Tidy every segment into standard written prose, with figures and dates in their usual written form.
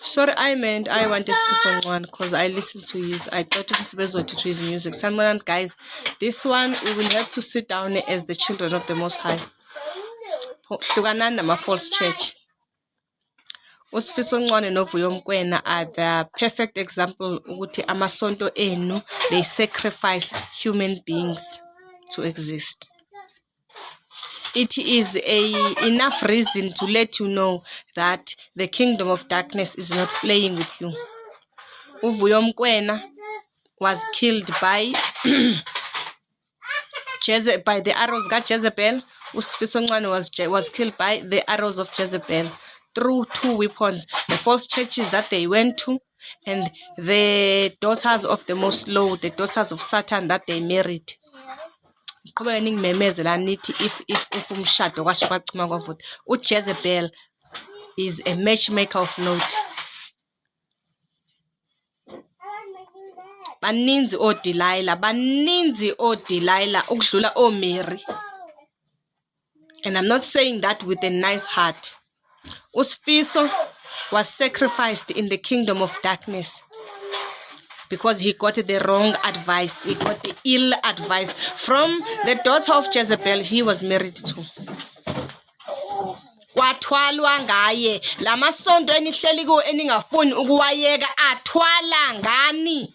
Sorry, I want this song one because I listened to I got to his music. Someone, guys, this one we will have to sit down as the children of the Most High. Hlukanani False Church. Usifiso Ncwane noVuyo Mkwena are the perfect example ukuthi amasonto enu, they sacrifice human beings to exist. It is enough reason to let you know that the kingdom of darkness is not playing with you. uVuyo Mkwena was killed by by the arrows of Jezebel. Usifiso Ncwane was killed by the arrows of Jezebel through two weapons: the false churches that they went to, and the daughters of the Most Low, the daughters of Satan that they married. If umshado kwasho kwacima kwavota, uJezebel is a matchmaker of note. Baninzi Delilah ukudlula Mary. And I'm not saying that with a nice heart. Usifiso was sacrificed in the kingdom of darkness because he got the wrong advice. He got the ill advice from the daughter of Jezebel he was married to. Wathwalwa ngaye lamasonto enihleli ku eningafuni ukuwayeka athwala ngani.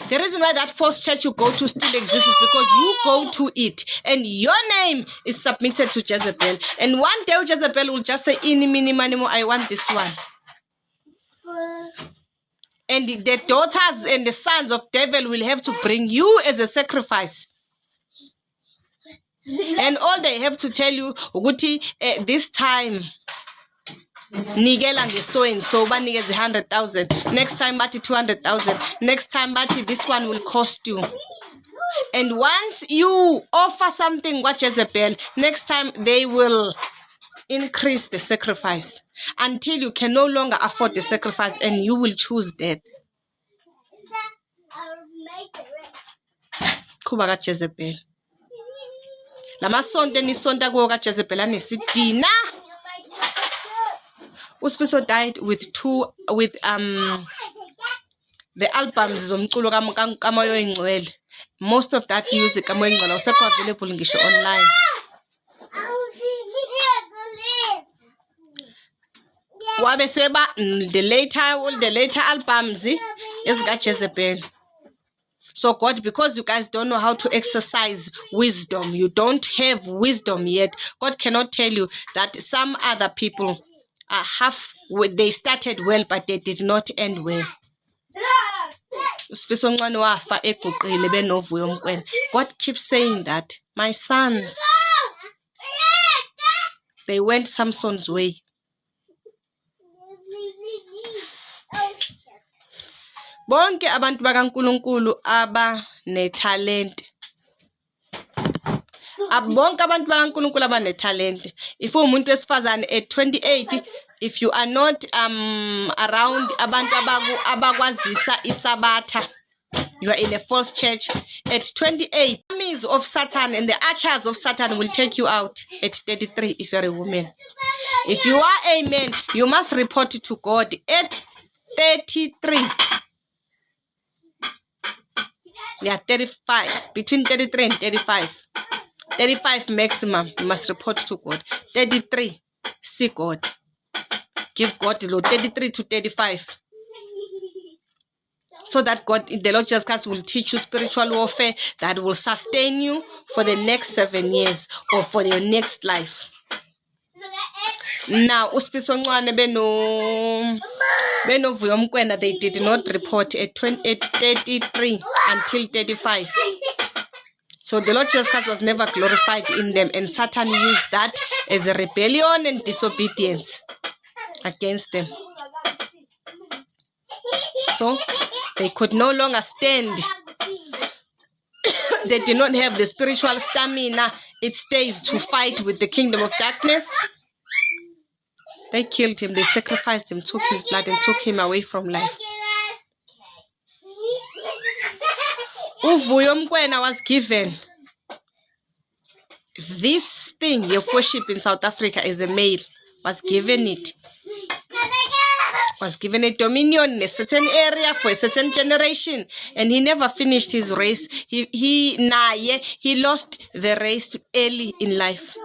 The reason why that false church you go to still exists is because you go to it and your name is submitted to Jezebel. And one day Jezebel will just say, "Ini mini manimo, I want this one." And the daughters and the sons of devil will have to bring you as a sacrifice. And all they have to tell you, Uguti, this time, Nigela and so and so, banikeze 100,000. Next time, bati 200,000. Next time, bati this one will cost you. And once you offer something, what Jezebel, next time they will increase the sacrifice until you can no longer afford the sacrifice and you will choose death. Kuba ka Jezebel. Lamasonto nisonta kuwo ka Jezebel anesidina. Usifiso died with the albums zomculo kaMoyo Oyingcwele. Most of that music kaMoyo Oyingcwele usekho available ngisho online. Wabe seba the later albums ezika Jezebel. So God, because you guys don't know how to exercise wisdom, you don't have wisdom yet, God cannot tell you that some other people they started well but they did not end well. God keeps saying that, my sons, they went Samson's way. Bonke abantu bakaNkulunkulu aba netalent. Bonke abantu bakaNkulunkulu aba netalent. If umuntu wesifazane at 28, if you are not around abantu abakwazisa isabatha, you are in a false church. At 28, armies of Satan and the archers of Satan will take you out. At 33, if you're a woman. If you are a man, you must report to God. At 33. Yeah, 35. Between 33 and 35. 35 maximum. You must report to God. 33. See God. Give God the Lord. 33 to 35. So that God, the Lord Jesus Christ will teach you spiritual warfare that will sustain you for the next 7 years or for your next life. Now, Usifiso Ncwane benoVuyo Mkwena, they did not report at 33 until 35. So the Lord Jesus Christ was never glorified in them, and Satan used that as a rebellion and disobedience against them. So they could no longer stand. They did not have the spiritual stamina it stays to fight with the kingdom of darkness. They killed him, they sacrificed him, took his blood and took him away from life. uVuyo Mkwena was given this thing of worship in South Africa as a male, was given it was given a dominion in a certain area for a certain generation, and he never finished his race. He lost the race early in life.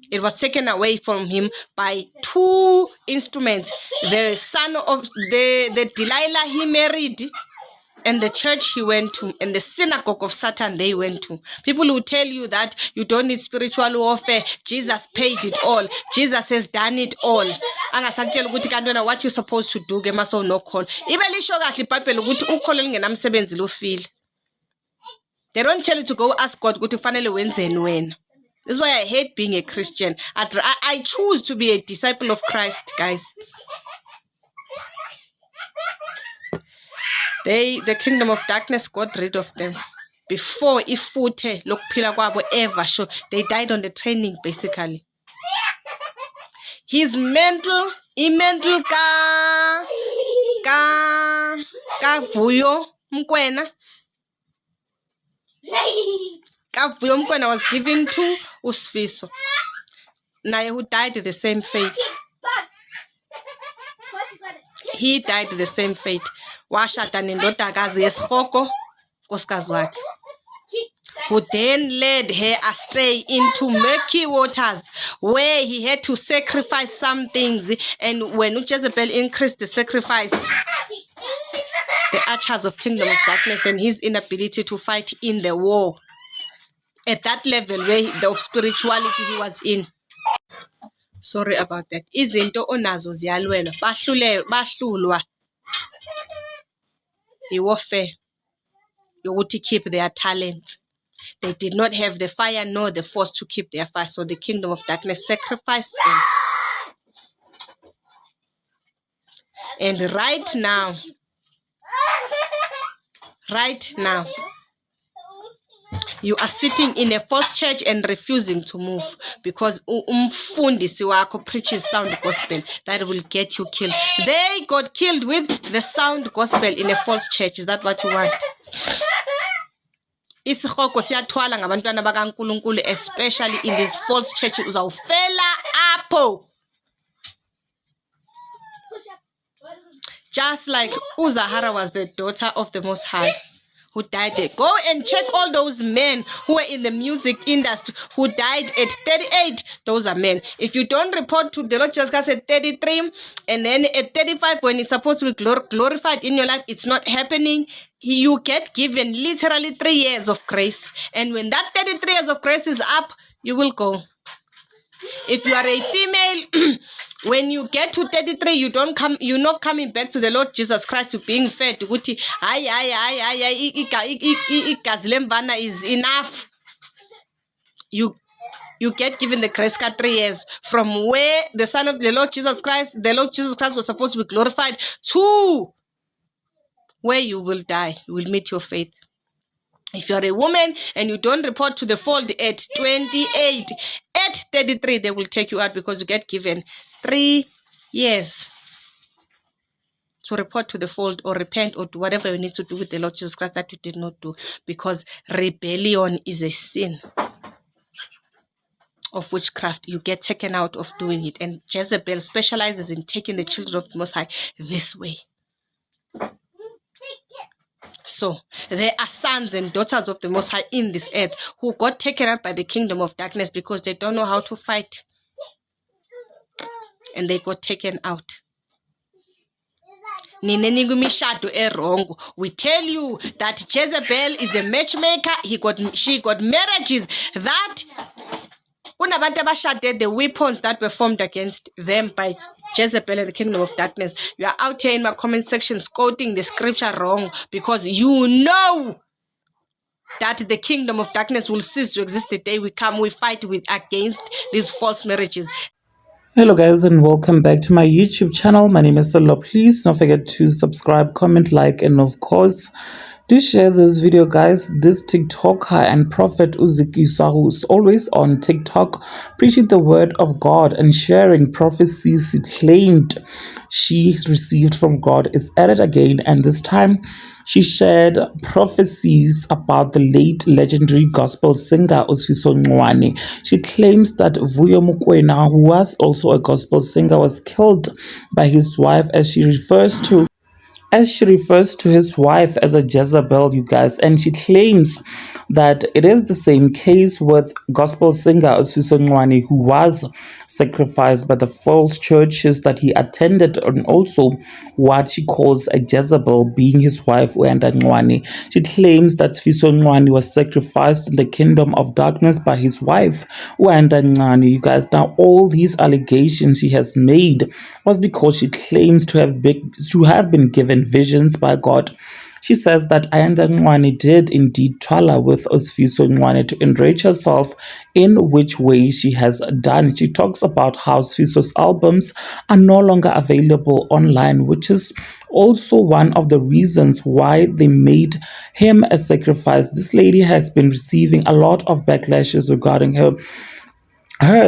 It was taken away from him by two instruments: the son of the Delilah he married, and the church he went to, and the synagogue of Satan they went to. People who tell you that you don't need spiritual warfare, Jesus paid it all, Jesus has done it all. What you're supposed to do, no call. They don't tell you to go ask God to finally wins and when. This is why I hate being a Christian. I choose to be a disciple of Christ, guys. The kingdom of darkness got rid of them before ifute lokuphila kwabo ever show. They died on the training, basically. His mental ka Vuyo Mkwena. Vuyo Mkwena was given to Usfiso, Naye, who died the same fate. He died the same fate. Washata nendodakazi yesihoko nkosikazi wakhe, who then led her astray into murky waters where he had to sacrifice some things. And when Jezebel increased the sacrifice, the archers of kingdom of darkness and his inability to fight in the war at that level where of spirituality he was in. Sorry about that. Izinto onazo ziyalwelwa, bahlulwa warfare yokuthi keep their talents. They did not have the fire nor the force to keep their fire, so the kingdom of darkness sacrificed them. And right now, you are sitting in a false church and refusing to move because umfundisi wakho preaches sound gospel that will get you killed. They got killed with the sound gospel in a false church. Is that what you want? Isihoko siyathwala ngabantwana bakaNkulunkulu, especially in these false churches. Uzawufela apho. Just like Uzahara was the daughter of the Most High, who died there. Go and check all those men who were in the music industry who died at 38. Those are men. If you don't report to the Lord Jesus Christ at 33, and then at 35, when he's supposed to be glorified in your life, it's not happening. You get given literally 3 years of grace. And when that 33 years of grace is up, you will go. If you are a female, when you get to 33, you're not coming back to the Lord Jesus Christ. You're being fed. Is enough. You get given the grace card 3 years from where the Son of the Lord Jesus Christ was supposed to be glorified to where you will die. You will meet your fate. If you're a woman and you don't report to the fold at 28, at 33, they will take you out because you get given 3 years to report to the fold or repent or do whatever you need to do with the Lord Jesus Christ that you did not do, because rebellion is a sin of witchcraft. You get taken out of doing it. And Jezebel specializes in taking the children of the Most High this way. So there are sons and daughters of the Most High in this earth who got taken out by the kingdom of darkness because they don't know how to fight. And they got taken out. We tell you that Jezebel is a matchmaker. She got marriages that the weapons that were formed against them by Jezebel and the kingdom of darkness. You are out here in my comment section quoting the scripture wrong because you know that the kingdom of darkness will cease to exist the day we fight against these false marriages. Hello guys, and welcome back to my YouTube channel. My name is Solo. Please don't forget to subscribe, comment, like, and of course Do share this video, guys. This TikToker and prophet Uzikisa, who is always on TikTok preaching the word of God and sharing prophecies she claimed she received from God, is at it again, and this time she shared prophecies about the late legendary gospel singer Usfiso Ncwane. She claims that Vuyo Mokoena, who was also a gospel singer, was killed by his wife, as she refers to his wife as a Jezebel, you guys, and she claims that it is the same case with gospel singer Usfiso Ncwane, who was sacrificed by the false churches that he attended, and also what she calls a Jezebel, being his wife Uyanda Ncwane. She claims that Usfiso Ncwane was sacrificed in the kingdom of darkness by his wife Uyanda Ncwane, you guys. Now, all these allegations she has made was because she claims to have been given visions by God. She says that Uyanda Ncwane did indeed twala with Usfiso Ncwane to enrich herself, in which way she has done. She talks about how Usfiso's albums are no longer available online, which is also one of the reasons why they made him a sacrifice. This lady has been receiving a lot of backlashes regarding her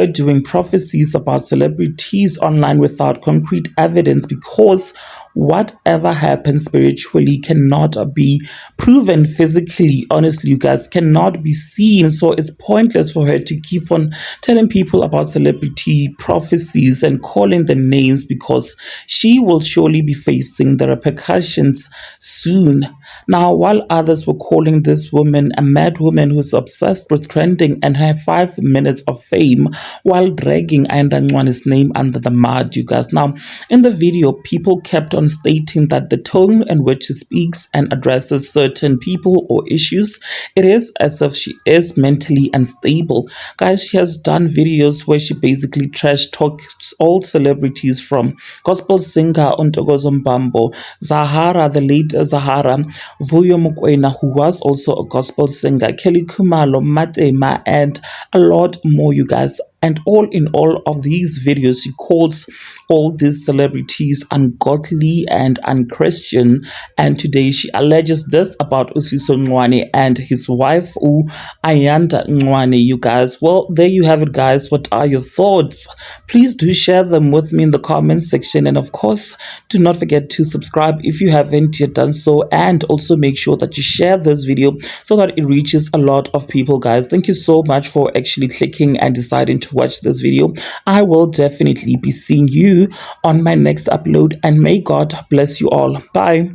doing prophecies about celebrities online without concrete evidence, because whatever happens spiritually cannot be proven physically. Honestly, you guys, cannot be seen. So it's pointless for her to keep on telling people about celebrity prophecies and calling them names, because she will surely be facing the repercussions soon. Now, while others were calling this woman a mad woman who's obsessed with trending and her 5 minutes of fame, while dragging Uyanda Ncwane's name under the mud, you guys. Now, in the video, people kept on stating that the tone in which she speaks and addresses certain people or issues, it is as if she is mentally unstable. Guys, she has done videos where she basically trash talks all celebrities, from gospel singer Ntokozo Mbambo, Zahara, the late Zahara, Vuyo Mokoena, who was also a gospel singer, Kelly Khumalo, Matema, and a lot more, you guys. And all in all of these videos, she calls all these celebrities ungodly and unchristian. And today she alleges this about Usfiso Ncwane and his wife, Uyanda Ncwane, you guys. Well, there you have it, guys. What are your thoughts? Please do share them with me in the comment section. And of course, do not forget to subscribe if you haven't yet done so. And also make sure that you share this video so that it reaches a lot of people, guys. Thank you so much for actually clicking and deciding to watch this video. I will definitely be seeing you on my next upload, and may God bless you all. Bye.